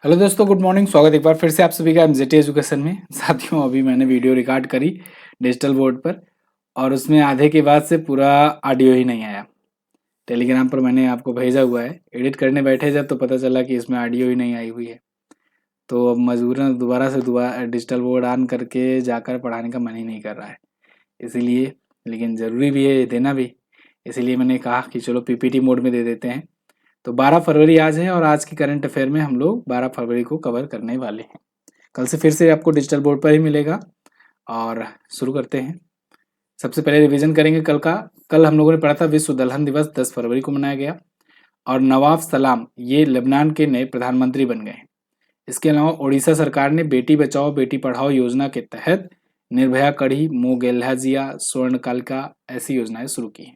Hello दोस्तों, good morning. स्वागत एक बार फिर से आप सभी का एमजेटी एजुकेशन में। साथियों, अभी मैंने वीडियो रिकॉर्ड करी डिजिटल बोर्ड पर और उसमें आधे के बाद से पूरा ऑडियो ही नहीं आया। टेलीग्राम पर मैंने आपको भेजा हुआ है। एडिट करने बैठे जब तो पता चला कि इसमें ऑडियो ही नहीं आई हुई है। तो अब मजबूरन दोबारा डिजिटल बोर्ड ऑन करके जाकर पढ़ाने का मन ही नहीं कर रहा है। इसीलिए, लेकिन ज़रूरी भी है ये देना भी, इसीलिए मैंने कहा कि चलो पीपीटी मोड में दे देते हैं। तो 12 फरवरी आज है और आज की करंट अफेयर में हम लोग 12 फरवरी को कवर करने वाले हैं। कल से फिर से आपको डिजिटल बोर्ड पर ही मिलेगा और शुरू करते हैं। सबसे पहले रिवीजन करेंगे कल का। कल हम लोगों ने पढ़ा था विश्व दलहन दिवस 10 फरवरी को मनाया गया और नवाब सलाम ये लेबनान के नए प्रधानमंत्री बन गए हैं। इसके अलावा ओडिशा सरकार ने बेटी बचाओ बेटी पढ़ाओ योजना के तहत निर्भया कढ़ी, मोगेल्हाजिया, स्वर्णकालिका ऐसी योजनाएं शुरू की हैं।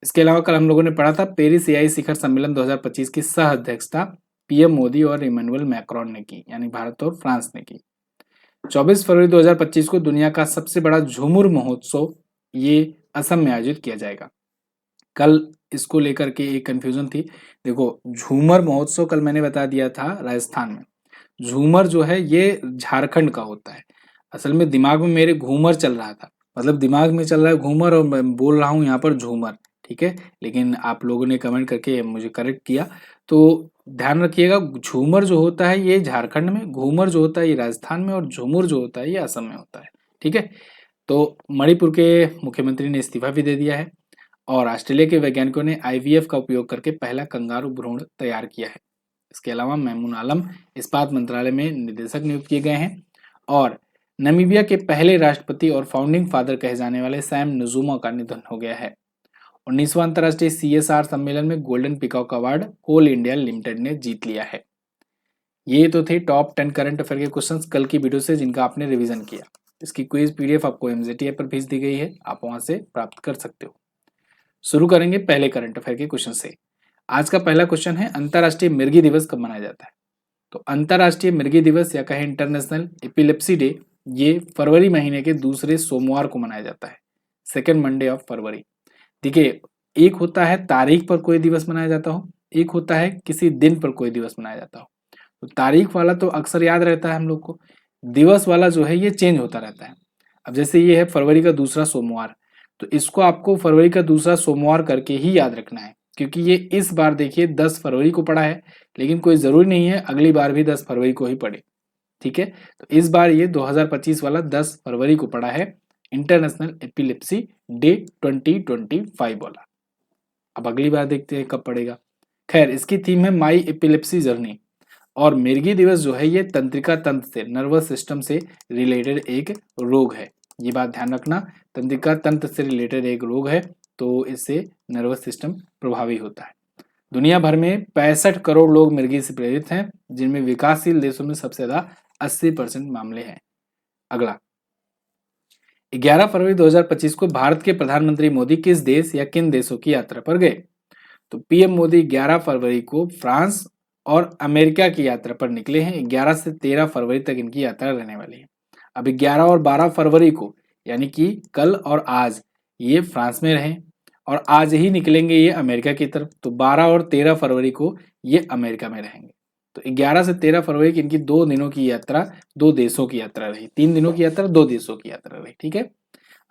इसके अलावा कल हम लोगों ने पढ़ा था पेरिस एआई शिखर सम्मेलन 2025 की सह अध्यक्षता पीएम मोदी और इमैनुअल मैक्रोन ने की, यानी भारत और फ्रांस ने की। 24 फरवरी 2025 को दुनिया का सबसे बड़ा झूमुर महोत्सव ये असम में आयोजित किया जाएगा। कल इसको लेकर के एक कंफ्यूजन थी। देखो, झूमर महोत्सव कल मैंने बता दिया था राजस्थान में। झूमर जो है ये झारखंड का होता है। असल में दिमाग में मेरे घूमर चल रहा था, मतलब दिमाग में चल रहा है घूमर और मैं बोल रहा हूँ यहाँ पर झूमर। ठीक है, लेकिन आप लोगों ने कमेंट करके मुझे करेक्ट किया। तो ध्यान रखिएगा, झूमर जो होता है ये झारखंड में, घूमर जो होता है ये राजस्थान में और झूमुर जो होता है ये असम में होता है। ठीक है, तो मणिपुर के मुख्यमंत्री ने इस्तीफा भी दे दिया है और ऑस्ट्रेलिया के वैज्ञानिकों ने आईवीएफ का उपयोग करके पहला कंगारू भ्रूण तैयार किया है। इसके अलावा मैमून आलम इस्पात मंत्रालय में निदेशक नियुक्त किए गए हैं और नामीबिया के पहले राष्ट्रपति और फाउंडिंग फादर कहे जाने वाले सैम नुजुमा का निधन हो गया है। 19वां अंतर्राष्ट्रीय सीएसआर सम्मेलन में गोल्डन पिकॉक अवार्ड कोल इंडिया लिमिटेड ने जीत लिया है। ये तो थे टॉप 10 करंट अफेयर के क्वेश्चंस कल की वीडियो से जिनका आपने रिवीजन किया। इसकी क्विज पीडीएफ आपको एमजेटी ऐप पर भेज दी गई है, आप वहां से प्राप्त कर सकते हो। शुरू करेंगे पहले करंट अफेयर के क्वेश्चन से। आज का पहला क्वेश्चन है, अंतर्राष्ट्रीय मिर्गी दिवस कब मनाया जाता है? तो अंतर्राष्ट्रीय मिर्गी दिवस या कहें इंटरनेशनल एपिलेप्सी डे, ये फरवरी महीने के दूसरे सोमवार को मनाया जाता है, सेकेंड मंडे ऑफ फरवरी। देखिए, एक होता है तारीख पर कोई दिवस मनाया जाता हो, एक होता है किसी दिन पर कोई दिवस मनाया जाता हो। तो तारीख वाला तो अक्सर याद रहता है हम लोग को, दिवस वाला जो है ये चेंज होता रहता है। अब जैसे ये है फरवरी का दूसरा सोमवार, तो इसको आपको फरवरी का दूसरा सोमवार करके ही याद रखना है, क्योंकि ये इस बार देखिए 10 फरवरी को पड़ा है, लेकिन कोई जरूरी नहीं है अगली बार भी 10 फरवरी को ही पड़े। ठीक है, तो इस बार ये 2025 वाला 10 फरवरी को पड़ा है, इंटरनेशनल एपिलेप्सी डे 2025 वाला। अब अगली बार देखते हैं कब पड़ेगा। खैर, इसकी थीम है माई एपिलेप्सी जर्नी और मिर्गी दिवस जो है ये तंत्रिका तंत्र से, नर्वस सिस्टम से रिलेटेड एक रोग है। ये बात ध्यान रखना, तंत्रिका तंत्र से रिलेटेड एक रोग है, तो इससे नर्वस सिस्टम प्रभावी होता है। दुनिया भर में 65 करोड़ लोग मिर्गी से प्रेरित हैं, जिनमें विकासशील देशों में सबसे ज्यादा 80% मामले हैं। अगला, 11 फरवरी 2025 को भारत के प्रधानमंत्री मोदी किस देश या किन देशों की यात्रा पर गए? तो पीएम मोदी 11 फरवरी को फ्रांस और अमेरिका की यात्रा पर निकले हैं। 11 से 13 फरवरी तक इनकी यात्रा रहने वाली है। अब 11 और 12 फरवरी को, यानी कि कल और आज, ये फ्रांस में रहे और आज ही निकलेंगे ये अमेरिका की तरफ। तो 12 और 13 फरवरी को ये अमेरिका में रहेंगे। तो 11 से 13 फरवरी की इनकी 2 दिनों की यात्रा, 2 देशों की यात्रा रही। 3 दिनों की यात्रा, 2 देशों की यात्रा रही। ठीक है,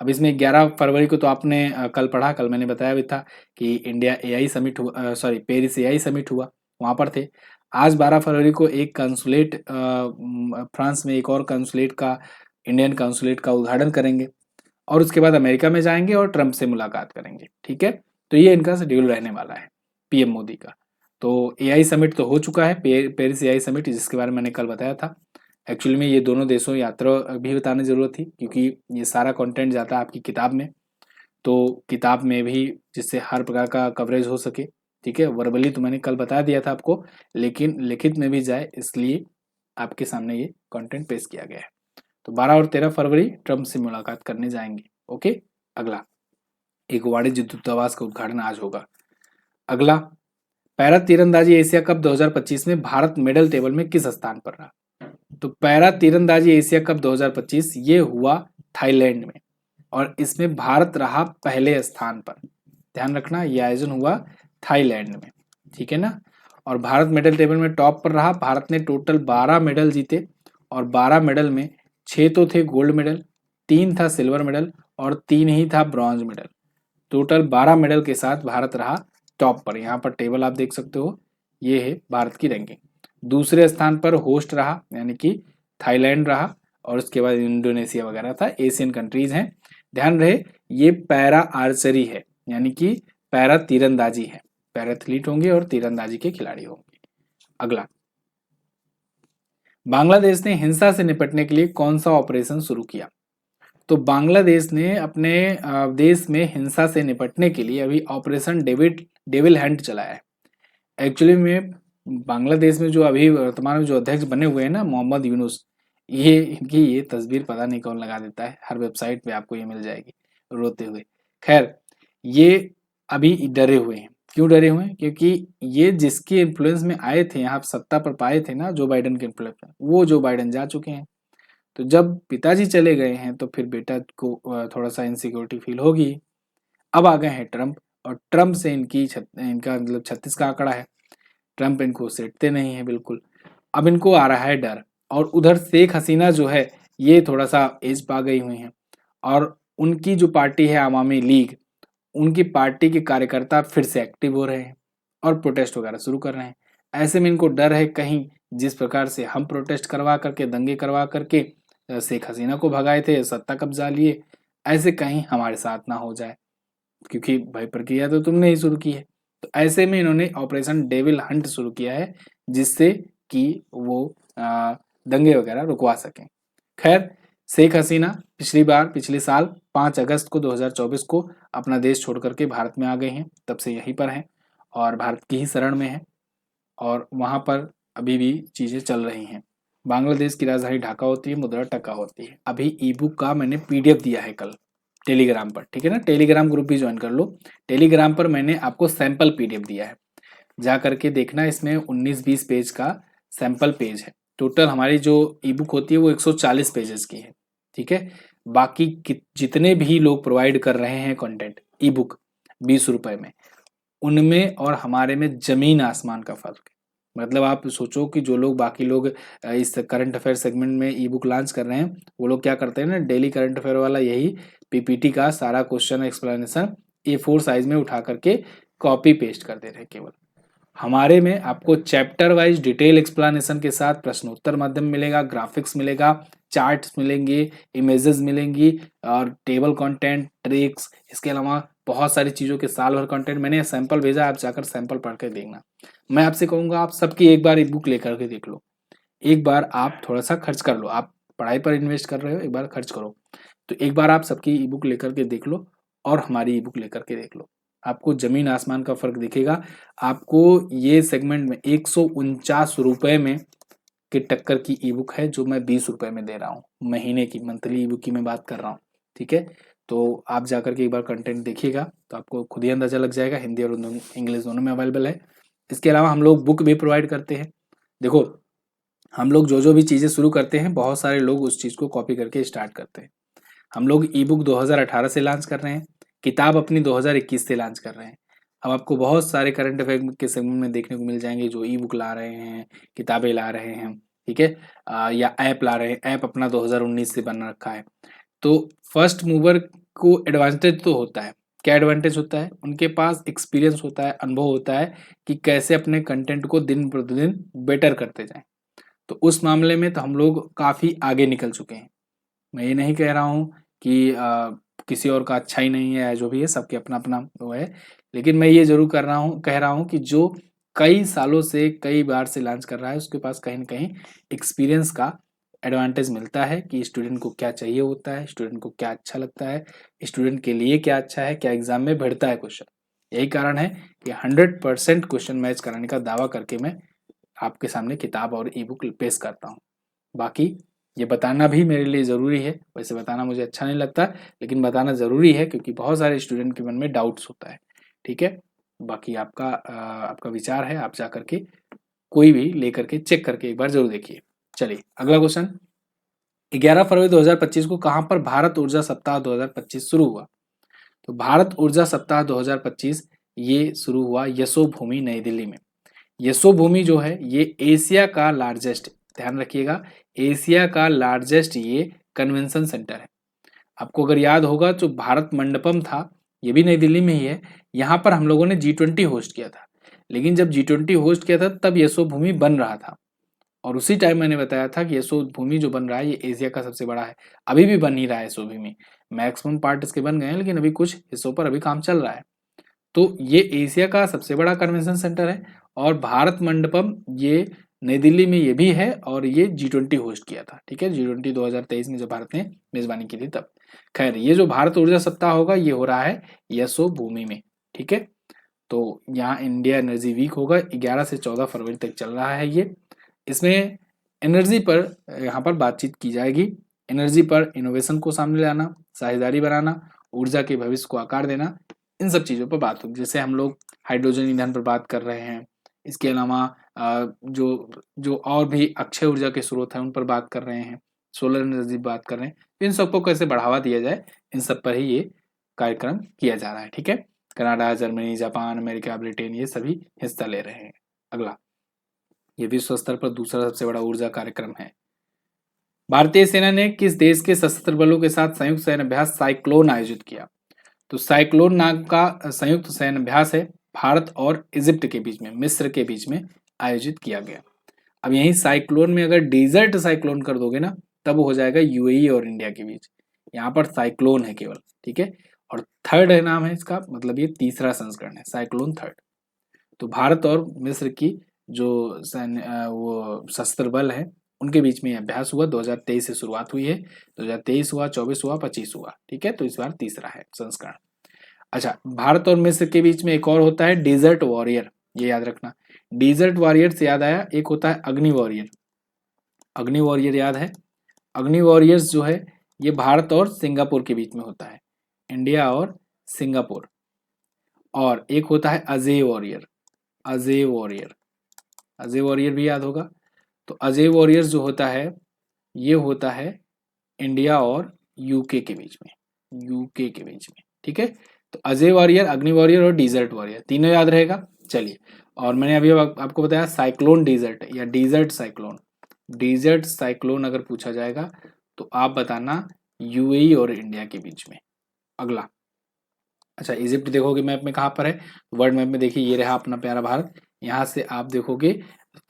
अब इसमें 11 फरवरी को तो आपने कल पढ़ा, कल मैंने बताया भी था कि इंडिया एआई समिट हुआ, सॉरी पेरिस एआई समिट हुआ, वहां पर थे। आज 12 फरवरी को एक कंसुलेट फ्रांस में, एक और कंसुलेट का, इंडियन कंसुलेट का उद्घाटन करेंगे और उसके बाद अमेरिका में जाएंगे और ट्रंप से मुलाकात करेंगे। ठीक है, तो ये इनका शेड्यूल रहने वाला है पीएम मोदी का। तो एआई समिट तो हो चुका है, पेरिस एआई समिट, जिसके बारे में मैंने कल बताया था। एक्चुअली में ये दोनों देशों यात्रा भी बताने की जरूरत थी, क्योंकि ये सारा कंटेंट जाता है आपकी किताब में, तो किताब में भी जिससे हर प्रकार का कवरेज हो सके। ठीक है, वर्बली तो मैंने कल बता दिया था आपको, लेकिन लिखित में भी जाए, इसलिए आपके सामने ये कंटेंट पेश किया गया है। तो 12 और 13 फरवरी ट्रंप से मुलाकात करने जाएंगे। ओके, अगला, एक वाणिज्य दूतावास का उद्घाटन आज होगा। अगला, पैरा तीरंदाजी एशिया कप 2025 में भारत मेडल टेबल में किस स्थान पर रहा? तो पैरा तीरंदाजी एशिया कप 2025 ये हुआ थाईलैंड में और इसमें भारत रहा पहले स्थान पर। ध्यान रखना, यह आयोजन हुआ थाईलैंड में। ठीक है ना, और भारत मेडल टेबल में टॉप पर रहा। भारत ने टोटल 12 मेडल जीते और 12 मेडल में 6 तो थे गोल्ड मेडल, 3 था सिल्वर मेडल और 3 ही था ब्रॉन्ज मेडल। टोटल 12 मेडल के साथ भारत रहा टॉप पर। यहाँ पर टेबल आप देख सकते हो, ये है भारत की रैंकिंग। दूसरे स्थान पर होस्ट रहा यानी कि थाईलैंड रहा और उसके बाद इंडोनेशिया वगैरह था, एशियन कंट्रीज हैं। ध्यान रहे ये पैरा आर्चरी है यानी कि पैरा तीरंदाजी है, पैराथलीट होंगे और तीरंदाजी के खिलाड़ी होंगे। अगला, बांग्लादेश ने हिंसा से निपटने के लिए कौन सा ऑपरेशन शुरू किया? तो बांग्लादेश ने अपने देश में हिंसा से निपटने के लिए अभी ऑपरेशन डेविल हंट चलाया है। एक्चुअली में बांग्लादेश में जो अभी वर्तमान में जो अध्यक्ष बने हुए हैं ना, मोहम्मद यूनुस, ये इनकी ये तस्वीर पता नहीं कौन लगा देता है, हर वेबसाइट पे आपको ये मिल जाएगी रोते हुए। खैर, ये अभी डरे हुए हैं। क्यों डरे हुए हैं? क्योंकि ये जिसके इन्फ्लुएंस में आए थे, यहाँ सत्ता पर पाए थे ना, जो बाइडेन के इन्फ्लुएंस में, वो जो बाइडेन जा चुके हैं। तो जब पिताजी चले गए हैं तो फिर बेटा को थोड़ा सा इनसिक्योरिटी फील होगी। अब आ गए हैं ट्रम्प और ट्रम्प से इनका मतलब 36 का आंकड़ा है। ट्रम्प इनको सेटते नहीं है बिल्कुल। अब इनको आ रहा है डर। और उधर शेख हसीना जो है ये थोड़ा सा एज पा गई हुई हैं और उनकी जो पार्टी है अवामी लीग, उनकी पार्टी के कार्यकर्ता फिर से एक्टिव हो रहे हैं और प्रोटेस्ट वगैरह शुरू कर रहे हैं। ऐसे में इनको डर है कहीं जिस प्रकार से हम प्रोटेस्ट करवा करके, दंगे करवा करके शेख हसीना को भगाए थे, सत्ता कब्जा लिए, ऐसे कहीं हमारे साथ ना हो जाए, क्योंकि भाई प्रक्रिया तो तुमने ही शुरू की है। तो ऐसे में इन्होंने ऑपरेशन डेविल हंट शुरू किया है जिससे कि वो दंगे वगैरह रुकवा सकें। खैर, शेख हसीना पिछले साल 5 अगस्त को 2024 को अपना देश छोड़ करके भारत में आ गए हैं, तब से यहीं पर हैं और भारत की ही शरण में है और वहाँ पर अभी भी चीज़ें चल रही हैं। बांग्लादेश की राजधानी ढाका होती है, मुद्रा टका होती है। अभी ई बुक का मैंने PDF दिया है कल टेलीग्राम पर, ठीक है ना, टेलीग्राम ग्रुप भी ज्वाइन कर लो। टेलीग्राम पर मैंने आपको सैंपल PDF दिया है, जा करके देखना। इसमें 19-20 पेज का सैंपल पेज है। टोटल हमारी जो ई बुक होती है वो 140 पेजेस की है, ठीक है। बाकी जितने भी लोग प्रोवाइड कर रहे हैं कंटेंट ई बुक 20 रुपए में, उनमें और हमारे में जमीन आसमान का फर्क है। मतलब आप सोचो कि जो लोग बाकी लोग इस करंट अफेयर सेगमेंट में ई बुक लॉन्च कर रहे हैं, वो लोग क्या करते हैं ना, डेली करंट अफेयर वाला यही PPT का सारा क्वेश्चन एक्सप्लेनेशन A4 साइज में उठा करके कॉपी पेस्ट कर दे रहे हैं केवल। हमारे में आपको चैप्टर वाइज डिटेल एक्सप्लेनेशन के साथ प्रश्नोत्तर माध्यम मिलेगा, ग्राफिक्स मिलेगा, चार्ट्स मिलेंगे, इमेजेस मिलेंगी और टेबल कंटेंट, ट्रिक्स, इसके अलावा बहुत सारी चीज़ों के साल भर कंटेंट। मैंने सैंपल भेजा, आप जाकर सैंपल पढ़ के देखना। मैं आपसे कहूँगा आप सबकी एक बार ई बुक लेकर के देख लो, एक बार आप थोड़ा सा खर्च कर लो। आप पढ़ाई पर इन्वेस्ट कर रहे हो, एक बार खर्च करो। तो एक बार आप सबकी ई बुक लेकर के देख लो और हमारी ई बुक लेकर के देख लो, आपको जमीन आसमान का फर्क दिखेगा। आपको ये सेगमेंट में 149 रुपए में के टक्कर की ई बुक है जो मैं 20 रुपए में दे रहा हूँ, महीने की मंथली ई बुक की मैं बात कर रहा हूँ, ठीक है। तो आप जाकर के एक बार कंटेंट देखिएगा तो आपको खुद ही अंदाजा लग जाएगा। हिंदी और इंग्लिश दोनों में अवेलेबल है। इसके अलावा हम लोग बुक भी प्रोवाइड करते हैं। देखो, हम लोग जो भी चीज़ें शुरू करते हैं, बहुत सारे लोग उस चीज़ को कॉपी करके स्टार्ट करते हैं। हम लोग ई बुक 2018 से लॉन्च कर रहे हैं, किताब अपनी 2021 से लॉन्च कर रहे हैं। अब आपको बहुत सारे करंट अफेयर के सेगमेंट में देखने को मिल जाएंगे जो ई बुक ला रहे हैं, किताबें ला रहे हैं, ठीक है, या ऐप ला रहे हैं। ऐप अपना 2019 से बन रखा है। तो फर्स्ट मूवर को एडवांटेज तो होता है। क्या एडवांटेज होता है? उनके पास एक्सपीरियंस होता है, अनुभव होता है कि कैसे अपने कंटेंट को दिन प्रतिदिन बेटर करते जाएं। तो उस मामले में तो हम लोग काफ़ी आगे निकल चुके हैं। मैं ये नहीं कह रहा हूँ कि किसी और का अच्छा ही नहीं है, जो भी है सबके अपना अपना वो है, लेकिन मैं ये जरूर कह रहा हूँ कि जो कई सालों से, कई बार से लॉन्च कर रहा है, उसके पास कहीं ना कहीं एक्सपीरियंस का एडवांटेज मिलता है कि स्टूडेंट को क्या चाहिए होता है, स्टूडेंट को क्या अच्छा लगता है, स्टूडेंट के लिए क्या अच्छा है, क्या एग्जाम में बैठता है क्वेश्चन। यही कारण है कि 100% क्वेश्चन मैच कराने का दावा करके मैं आपके सामने किताब और ई बुक पेश करता हूँ। बाकी ये बताना भी मेरे लिए ज़रूरी है। वैसे बताना मुझे अच्छा नहीं लगता, लेकिन बताना ज़रूरी है क्योंकि बहुत सारे स्टूडेंट के मन में डाउट्स होता है, ठीक है। बाकी आपका विचार है, आप जा करके कोई भी लेकर के चेक करके एक बार जरूर देखिए। चलिए अगला क्वेश्चन। 11 फरवरी 2025 को कहाँ पर भारत ऊर्जा सप्ताह 2025 शुरू हुआ? तो भारत ऊर्जा सप्ताह 2025 ये शुरू हुआ यशोभूमि, नई दिल्ली में। यशोभूमि जो है ये एशिया का लार्जेस्ट, ध्यान रखिएगा, एशिया का लार्जेस्ट ये कन्वेंशन सेंटर है। आपको अगर याद होगा तो भारत मंडपम था, ये भी नई दिल्ली में ही है, यहाँ पर हम लोगों ने G20 होस्ट किया था। लेकिन जब G20 होस्ट किया था तब यशोभूमि बन रहा था, और उसी टाइम मैंने बताया था कि यशोभूमि जो बन रहा है ये एशिया का सबसे बड़ा है। अभी भी बन ही रहा है यशोभूमि, मैक्सिमम पार्ट इसके बन गए हैं, लेकिन अभी कुछ हिस्सों पर अभी काम चल रहा है। तो ये एशिया का सबसे बड़ा कन्वेंशन सेंटर है, और भारत मंडपम ये नई दिल्ली में ये भी है, और ये G20 होस्ट किया था। ठीक है, G20 2023 में जब भारत ने मेजबानी की थी तब। खैर, ये जो भारत ऊर्जा सप्ताह होगा ये हो रहा है यशोभूमि में। ठीक है, तो यहाँ इंडिया एनर्जी वीक होगा, 11 से 14 फरवरी तक चल रहा है ये। इसमें एनर्जी पर यहाँ पर बातचीत की जाएगी, एनर्जी पर इनोवेशन को सामने लाना, साझेदारी बनाना, ऊर्जा के भविष्य को आकार देना, इन सब चीज़ों पर बात होगी। जैसे हम लोग हाइड्रोजन ईंधन पर बात कर रहे हैं, इसके अलावा जो जो और भी अक्षय ऊर्जा के स्रोत हैं उन पर बात कर रहे हैं, सोलर एनर्जी बात कर रहे हैं, इन सबको कैसे बढ़ावा दिया जाए, इन सब पर ही ये कार्यक्रम किया जा रहा है। ठीक है, Canada, Germany, Japan, America, Britain ये सभी हिस्सा ले रहे हैं। अगला, ये विश्व स्तर पर दूसरा सबसे बड़ा ऊर्जा कार्यक्रम है। भारतीय सेना ने किस देश के सशस्त्र बलों के साथ संयुक्त सैन्य अभ्यास साइक्लोन आयोजित किया? तो साइक्लोन नाम का संयुक्त सैन्य अभ्यास है भारत और इजिप्ट के बीच में, मिस्र के बीच में आयोजित किया गया। अब यही साइक्लोन में अगर डेजर्ट साइक्लोन कर दोगे ना, तब हो जाएगा यूएई और इंडिया के बीच। यहाँ पर साइक्लोन है केवल। ठीक है, और थर्ड है नाम है इसका, मतलब ये तीसरा संस्करण है, साइक्लोन थर्ड। तो भारत और मिस्र की जो वो शस्त्र बल है उनके बीच में अभ्यास हुआ, 2023 से शुरुआत हुई है, 2023 हुआ, 24 हुआ, 25 हुआ। ठीक है, तो इस बार तीसरा है संस्करण। अच्छा, भारत और मिस्र के बीच में एक और होता है डेजर्ट वॉरियर, ये याद रखना। डेजर्ट वॉरियर से याद आया, एक होता है अग्नि वॉरियर। अग्नि वॉरियर याद है, अग्नि वॉरियर्स जो है ये भारत और सिंगापुर के बीच में होता है, इंडिया और सिंगापुर। और एक होता है Ajay warrior, Ajay warrior, Ajay warrior भी याद होगा। तो अजय वॉरियर्स जो होता है ये होता है इंडिया और यूके के बीच में, यूके के बीच में। ठीक है, तो अजय वॉरियर, अग्नि वॉरियर और डेजर्ट वॉरियर तीनों याद रहेगा। चलिए, और मैंने अभी आपको बताया साइक्लोन डेजर्ट या डेजर्ट साइक्लोन। डेजर्ट साइक्लोन अगर पूछा जाएगा तो आप बताना यूएई और इंडिया के बीच में। अगला, अच्छा, इजिप्ट देखोगे मैप में कहाँ पर है? वर्ल्ड मैप में देखिए, ये रहा अपना प्यारा भारत। यहाँ से आप देखोगे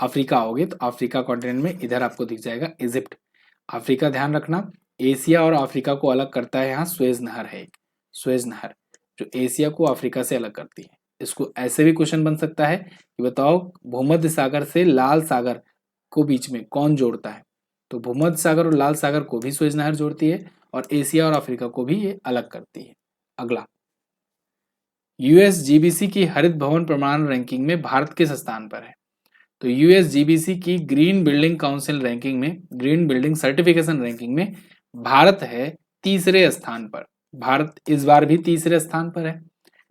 अफ्रीका आओगे तो अफ्रीका कॉन्टिनेंट में इधर आपको दिख जाएगा इजिप्ट। अफ्रीका ध्यान रखना, एशिया और अफ्रीका को अलग करता है यहाँ स्वेज नहर है एक, स्वेज नहर जो एशिया को अफ्रीका से अलग करती है। इसको ऐसे भी क्वेश्चन बन सकता है कि बताओ भूमध्य सागर से लाल सागर को बीच में कौन जोड़ता है? तो भूमध्य सागर और लाल सागर को भी स्वेज नहर जोड़ती है, और एशिया और अफ्रीका को भी ये अलग करती है। अगला, यूएसजीबीसी की हरित भवन प्रमाण रैंकिंग में भारत किस स्थान पर है? तो यूएसजीबीसी की ग्रीन बिल्डिंग काउंसिल रैंकिंग में, ग्रीन बिल्डिंग सर्टिफिकेशन रैंकिंग में भारत है तीसरे स्थान पर। भारत इस बार भी तीसरे स्थान पर है।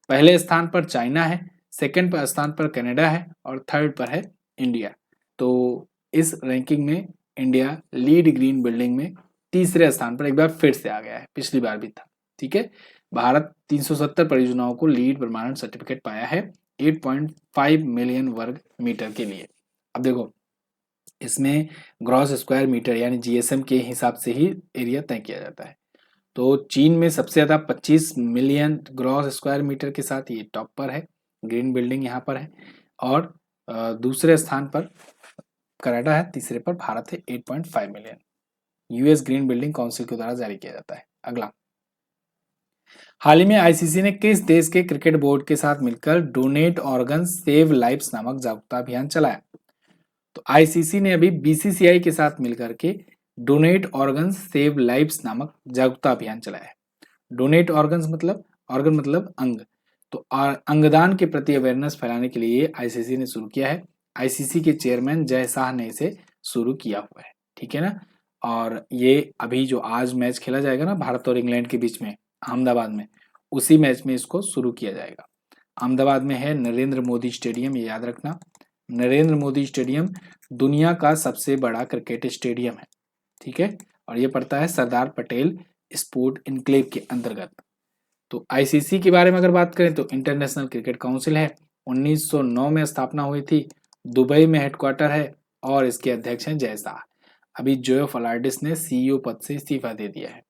पहले स्थान पर चाइना है, सेकंड पर स्थान पर कनाडा है, और थर्ड पर है इंडिया। तो इस रैंकिंग में इंडिया लीड ग्रीन बिल्डिंग में तीसरे स्थान पर एक बार फिर से आ गया है, पिछली बार भी था। ठीक है, भारत 370 परियोजनाओं को लीड प्रमाणन सर्टिफिकेट पाया है 8.5 मिलियन वर्ग मीटर के लिए। अब देखो, इसमें ग्रॉस स्क्वायर मीटर यानी जीएसएम के हिसाब से ही एरिया तय किया जाता है। तो चीन में सबसे ज्यादा 25 मिलियन ग्रॉस स्क्वायर मीटर के साथ ये टॉप पर है, ग्रीन बिल्डिंग यहाँ पर है, और दूसरे स्थान पर कनाडा है, तीसरे पर भारत है 8.5 million. US green building council के द्वारा जारी किया जाता है। अगला, हाल ही में आईसीसी ने किस देश के क्रिकेट बोर्ड के साथ मिलकर डोनेट ऑर्गन सेव लाइव्स नामक जागरूकता अभियान चलाया? तो आईसीसी ने अभी बीसीसीआई के साथ मिलकर के डोनेट ऑर्गन सेव लाइव्स नामक जागरूकता अभियान चलाया है। डोनेट ऑर्गन्स मतलब, ऑर्गन मतलब अंग, तो अंगदान के प्रति अवेयरनेस फैलाने के लिए आईसीसी ने शुरू किया है। आईसीसी के चेयरमैन जय शाह ने इसे शुरू किया हुआ है। ठीक है ना, और ये अभी जो आज मैच खेला जाएगा ना भारत और इंग्लैंड के बीच में अहमदाबाद में, उसी मैच में इसको शुरू किया जाएगा। अहमदाबाद में है नरेंद्र मोदी स्टेडियम, ये याद रखना। नरेंद्र मोदी स्टेडियम दुनिया का सबसे बड़ा क्रिकेट स्टेडियम है। ठीक है, और ये पड़ता है सरदार पटेल स्पोर्ट इनक्लेव के अंतर्गत। तो आईसीसी के बारे में अगर बात करें तो इंटरनेशनल क्रिकेट काउंसिल है, 1909 में स्थापना हुई थी, दुबई में हेडक्वार्टर है और इसके अध्यक्ष हैं जय शाह। अभी जोयो फलार्डिस ने सीईओ पद से इस्तीफा दे दिया है।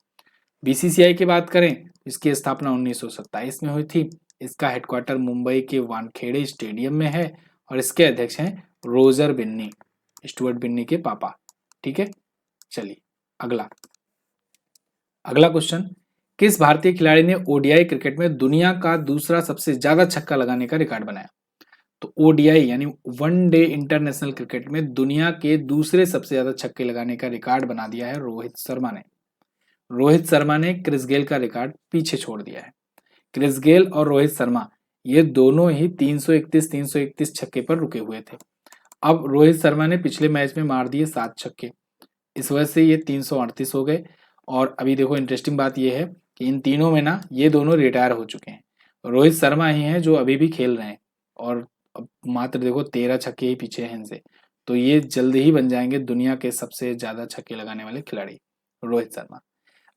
बीसीसीआई की बात करें, इसकी स्थापना 1927 में हुई थी। इसका हेडक्वार्टर मुंबई के वानखेड़े स्टेडियम में है और इसके अध्यक्ष हैं रोजर बिन्नी, स्टुअर्ट बिन्नी के पापा। ठीक है, चलिए अगला क्वेश्चन, किस भारतीय खिलाड़ी ने ओडीआई क्रिकेट में दुनिया का दूसरा सबसे ज्यादा छक्का लगाने का रिकॉर्ड बनाया? तो ओडीआई यानी वनडे इंटरनेशनल क्रिकेट में दुनिया के दूसरे सबसे ज्यादा छक्के लगाने का रिकॉर्ड बना दिया है रोहित शर्मा ने। रोहित शर्मा ने क्रिस गेल का रिकॉर्ड पीछे छोड़ दिया है। क्रिस गेल और रोहित शर्मा ये दोनों ही 331 छक्के पर रुके हुए थे। अब रोहित शर्मा ने पिछले मैच में मार दिए 7 छक्के, इस वजह से ये 338 हो गए। और अभी देखो इंटरेस्टिंग बात ये है कि इन तीनों में ना ये दोनों रिटायर हो चुके हैं। रोहित शर्मा ही हैं जो अभी भी खेल रहे हैं और अब मात्र देखो 13 छक्के ही पीछे हैं इनसे। तो ये जल्द ही बन जाएंगे दुनिया के सबसे ज्यादा छक्के लगाने वाले खिलाड़ी, रोहित शर्मा।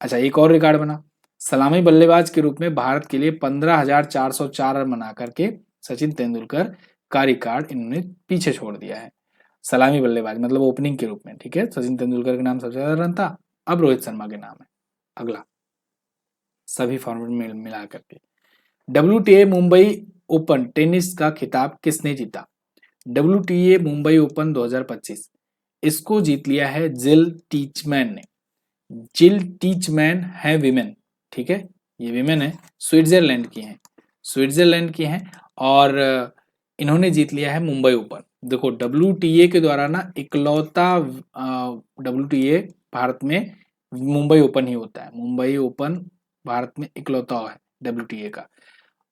अच्छा, एक और रिकॉर्ड बना, सलामी बल्लेबाज के रूप में भारत के लिए 15,404 रन बना करके सचिन तेंदुलकर का रिकॉर्ड इन्होंने पीछे छोड़ दिया है। सलामी बल्लेबाज मतलब ओपनिंग के रूप में। ठीक है, सचिन तेंदुलकर के नाम सबसे ज्यादा रन था, अब रोहित शर्मा के नाम है। अगला, सभी फॉर्मेट में मिला करके WTA मुंबई ओपन टेनिस का खिताब किसने जीता? WTA मुंबई ओपन 2025 इसको जीत लिया है जिल टीचमैन ने। जिल टीचमैन है विमेन, ठीक है, ये विमेन है, स्विट्जरलैंड की हैं और इन्होंने जीत लिया है मुंबई ओपन। देखो WTA के द्वारा ना इकलौता WTA भारत में मुंबई ओपन ही होता है। मुंबई ओपन भारत में इकलौता है WTA का।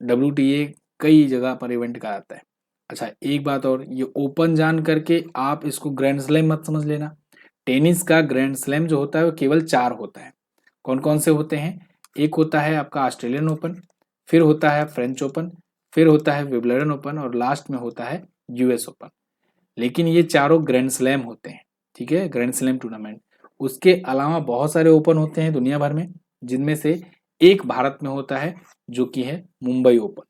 WTA कई जगह पर इवेंट कराता है। अच्छा, एक बात और, ये ओपन जान करके आप इसको ग्रैंड स्लैम मत समझ लेना। टेनिस का ग्रैंड स्लैम जो होता है वो केवल 4 होता है। कौन कौन से होते हैं? एक होता है आपका ऑस्ट्रेलियन ओपन, फिर होता है फ्रेंच ओपन, फिर होता है विंबलडन ओपन और लास्ट में होता है यूएस ओपन। लेकिन ये चारों ग्रैंड स्लैम होते हैं, ठीक है, ग्रैंड स्लैम टूर्नामेंट। उसके अलावा बहुत सारे ओपन होते हैं दुनिया भर में, जिनमें से एक भारत में होता है जो कि है मुंबई ओपन,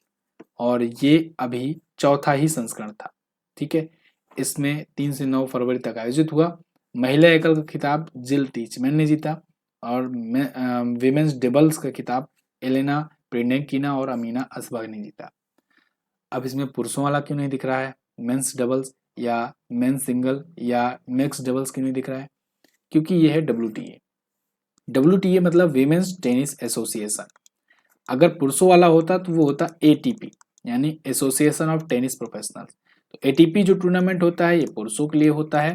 और ये अभी चौथा ही संस्करण था। ठीक है, इसमें 3 से 9 फरवरी तक आयोजित हुआ। महिला एकल का खिताब जिल टीचमैन ने जीता और विमेन्स डबल्स का खिताब एलेना प्रेनेकिना और अमीना असबाग ने जीता। अब इसमें पुरुषों वाला क्यों नहीं दिख रहा है, मेंस डबल्स या मेंस सिंगल या मिक्स डबल्स क्यों नहीं दिख रहा है? क्योंकि ये है WTA मतलब विमेन्स टेनिस एसोसिएशन। अगर पुरुषों वाला होता तो वो होता ATP यानी एसोसिएशन ऑफ टेनिस प्रोफेशनल्स। तो ATP जो टूर्नामेंट होता है ये पुरुषों के लिए होता है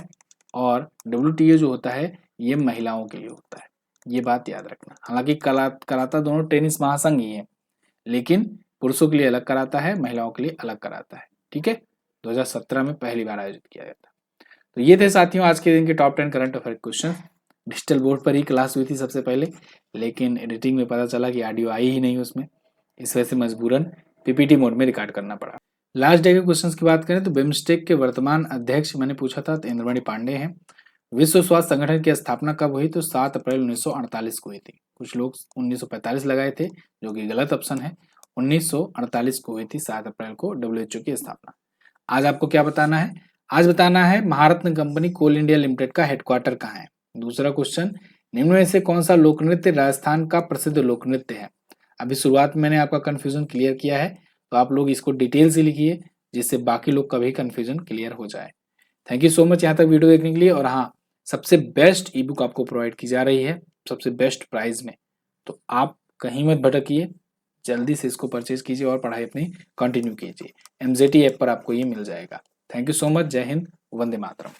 और WTA जो होता है ये महिलाओं के लिए होता है। ये बात याद रखना। हालांकि कराता दोनों टेनिस महासंघ ही है, लेकिन पुरुषों के लिए अलग कराता है, महिलाओं के लिए अलग कराता है। ठीक है, 2017 में पहली बार आयोजित किया गया था। तो ये थे साथियों आज के दिन के top 10 current affair question. Digital board पर ही क्लास हुई थी सबसे पहले, लेकिन एडिटिंग में पता चला कि ऑडियो आई ही नहीं उसमें, इस वजह से मजबूरन PPT मोड में रिकॉर्ड करना पड़ा। लास्ट डे के क्वेश्चंस की बात करें तो बिम्स्टेक के वर्तमान अध्यक्ष मैंने पूछा था तो इंद्रमणि पांडे हैं। विश्व स्वास्थ्य संगठन की स्थापना कब हुई? तो 7 अप्रैल 1948 को हुई थी। कुछ लोग 1945 लगाए थे जो कि गलत ऑप्शन है। 1948 को हुई थी 7 अप्रैल को WHO की स्थापना। आज आपको क्या बताना है? आज बताना है महारत्न कंपनी कोल इंडिया लिमिटेड का हेडक्वार्टर कहाँ है। दूसरा क्वेश्चन, निम्न में से कौन सा लोक नृत्य राजस्थान का प्रसिद्ध लोक नृत्य है? अभी शुरुआत में मैंने आपका कंफ्यूजन क्लियर किया है, तो आप लोग इसको डिटेल से लिखिए जिससे बाकी लोग का भी कंफ्यूजन क्लियर हो जाए। थैंक यू सो मच यहाँ तक वीडियो देखने के लिए। और हाँ, सबसे बेस्ट ई बुक आपको प्रोवाइड की जा रही है सबसे बेस्ट प्राइस में, तो आप कहीं मत भटकिए, जल्दी से इसको परचेज कीजिए और पढ़ाई अपनी कंटिन्यू कीजिए। MZT ऐप पर आपको ये मिल जाएगा। Thank you so much. जय हिंद, वंदे मातरम।